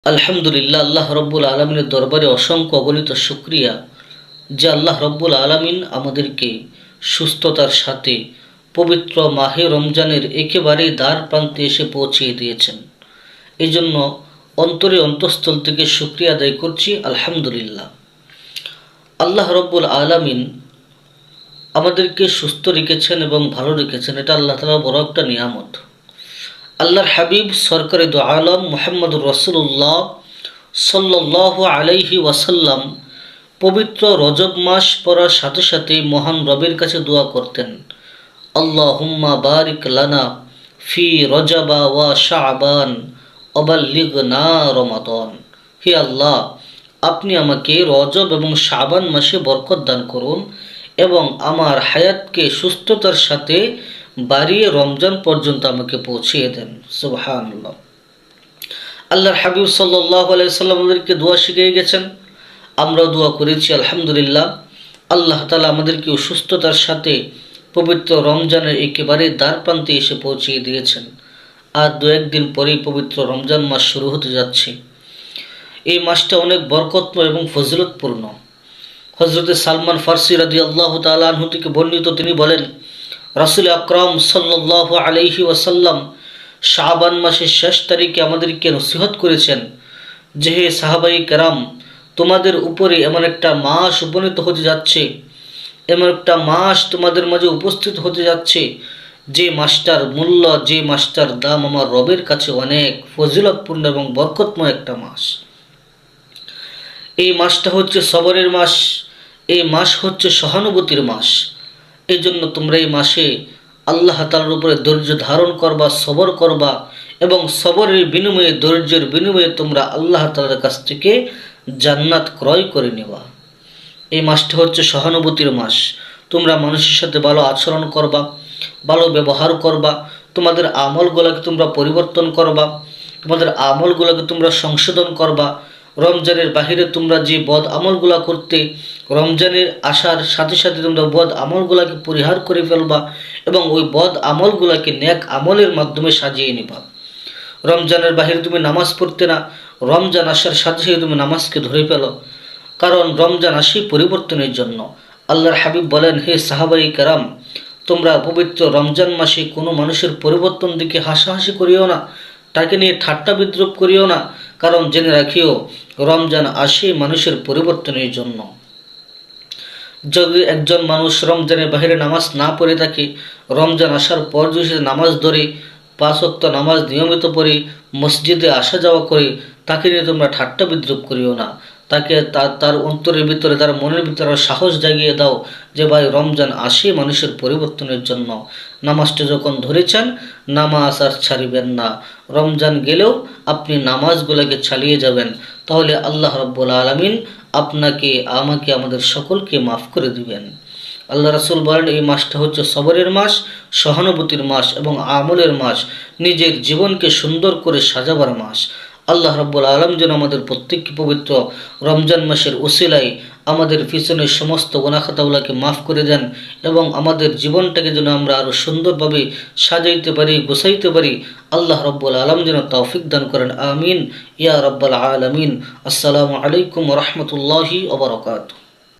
আলহামদুলিল্লাহ, আল্লাহ রব্বুল আলমিনের দরবারে অসংখ্য অগণিত শুকরিয়া যে আল্লাহ রব্বুল আলমিন আমাদেরকে সুস্থতার সাথে পবিত্র মাহে রমজানের একেবারে দ্বার প্রান্তে এসে পৌঁছিয়ে দিয়েছেন। এই জন্য অন্তরে অন্তঃস্থল থেকে শুকরিয়া আদায় করছি আলহামদুলিল্লাহ। আল্লাহ রব্বুল আলমিন আমাদেরকে সুস্থ রেখেছেন এবং ভালো রেখেছেন, এটা আল্লাহ তাআলার বড় একটা নিয়ামত। আল্লাহর হাবিব সরকারে দু আলম মুহাম্মদুর রাসূলুল্লাহ সাল্লাল্লাহু আলাইহি ওয়াসাল্লাম পবিত্র রজব মাস পড়ার সাথে সাথে মহান রবের কাছে দোয়া করতেন, আল্লাহুম্মা বারিক লানা ফি রজবা ওয়া শাবান ওয়াবাল্লিগনা রমাদান। হে আল্লাহ, আপনি আমাকে রজব এবং শাবান মাসে বরকত দান করুন এবং আমার হায়াতকে সুস্থতার সাথে বাড়িয়ে রমজান পর্যন্ত আমাকে পৌঁছিয়ে দেন। সুবহানাল্লাহ। আল্লাহর হাবিব সাল্লাল্লাহু আলাইহি সাল্লাম আমাদেরকে দোয়া শিখিয়ে গেছেন, আমরাও দোয়া করেছি আলহামদুলিল্লাহ। আল্লাহ তাআলা আমাদেরকে সুস্থতার সাথে পবিত্র রমজানের একেবারে দ্বার প্রান্তে এসে পৌঁছিয়ে দিয়েছেন। আর দু একদিন পরেই পবিত্র রমজান মাস শুরু হতে যাচ্ছে। এই মাসটা অনেক বরকতময় এবং ফজিলতপূর্ণ। হযরতে সালমান ফারসি রাদিয়াল্লাহু তাআলা আনহু থেকে বর্ণিত, তিনি বলেন, রাসূল আকরাম সাল্লাল্লাহু আলাইহি ওয়াসাল্লাম শাবান মাসের শেষ তারিখে আমাদেরকে নসিহত করেছেন যে, হে সাহাবাই কেরাম, তোমাদের উপরে এমন একটা মাস উপনীত হতে যাচ্ছে, এমন একটা মাস তোমাদের মাঝে উপস্থিত হতে যাচ্ছে যে মাসটার মূল্য, যে মাসটার দাম আমার রবের কাছে অনেক ফজিলতপূর্ণ এবং বরকতময় একটা মাস। এই মাসটা হচ্ছে সবরের মাস, এই মাস হচ্ছে সহানুভূতির মাস। এই জন্য তোমরা এই মাসে আল্লাহ তাআলার উপরে ধৈর্য ধারণ করবা, সবর করবা এবং সবরের বিনিময়ে, ধৈর্যের বিনিময়ে তোমরা আল্লাহ তাআলার কাছ থেকে জান্নাত ক্রয় করে নেবা। এই মাসটা হচ্ছে সহানুভূতির মাস। তোমরা মানুষের সাথে ভালো আচরণ করবা, ভালো ব্যবহার করবা, তোমাদের আমলগুলোকে তোমরা পরিবর্তন করবা, তোমাদের আমলগুলোকে তোমরা সংশোধন করবা। রমজানের বাহিরে তোমরা যে বদ আমলগুলা করতে, রমজানের আসার সাথে সাথে তোমরা বদ আমলগুলাকে পরিহার করে ফেলবা এবং ওই বদ আমলগুলাকে নেক আমলের মাধ্যমে সাজিয়ে নিবা। রমজানের বাহিরে তুমি নামাজ পড়তে না, রমজান আসার সাথে সাথে তুমি নামাজকে ধরে ফেলো, কারণ রমজান আসে পরিবর্তনের জন্য। আল্লাহর হাবিব বলেন, হে সাহাবাই কেরাম, তোমরা পবিত্র রমজান মাসে কোনো মানুষের পরিবর্তন দিকে হাসাহাসি করিও না, তাকে নিয়ে ঠাট্টা বিদ্রুপ করিও না, কারণ জেনে রাখিও রমজান আসে মানুষের পরিবর্তনের জন্য। যদি একজন মানুষ রমজানের বাহিরে নামাজ না পড়ে থাকে, রমজান আসার পর যদি সে নামাজ ধরে, 5 ওয়াক্ত নামাজ নিয়মিত পড়ে, মসজিদে আসা যাওয়া করে, তাকে নিয়ে তোমরা ঠাট্টা বিদ্রুপ করিও না। তাকে তার অন্তরের ভিতরে, তার মনের ভিতরে সাহস জাগিয়ে দাও যে ভাই, রমজান আসে মানুষের পরিবর্তনের জন্য। নামাজটা যখন ধরেছেন, নামাজ আর ছাড়িবেন না। রমজান গেলেও আপনি নামাজগুলোকে চালিয়ে যাবেন, তাহলে আল্লাহ রাব্বুল আলামিন আপনাকে, আমাকে, আমাদের সকলকে মাফ করে দিবেন। আল্লাহ রাসূল বলেন, এই মাসটা হচ্ছে সবরের মাস, সহানুভূতির মাস এবং আমলের মাস, নিজের জীবনকে সুন্দর করে সাজাবার মাস। আল্লাহ রাব্বুল আলামিন যেন আমাদের প্রত্যেককে পবিত্র রমজান মাসের ওসিলায় আমাদের পিছনের সমস্ত গুনাহ খাতাগুলোকে মাফ করে দেন এবং আমাদের জীবনটাকে যেন আমরা আরও সুন্দরভাবে সাজাইতে পারি, গোছাইতে পারি। আল্লাহ রাব্বুল আলামিন যেন তৌফিক দান করেন। আমিন ইয়া রাব্বাল আলামিন। আসসালামু আলাইকুম ওয়া রাহমাতুল্লাহি ওয়া বারাকাতুহু।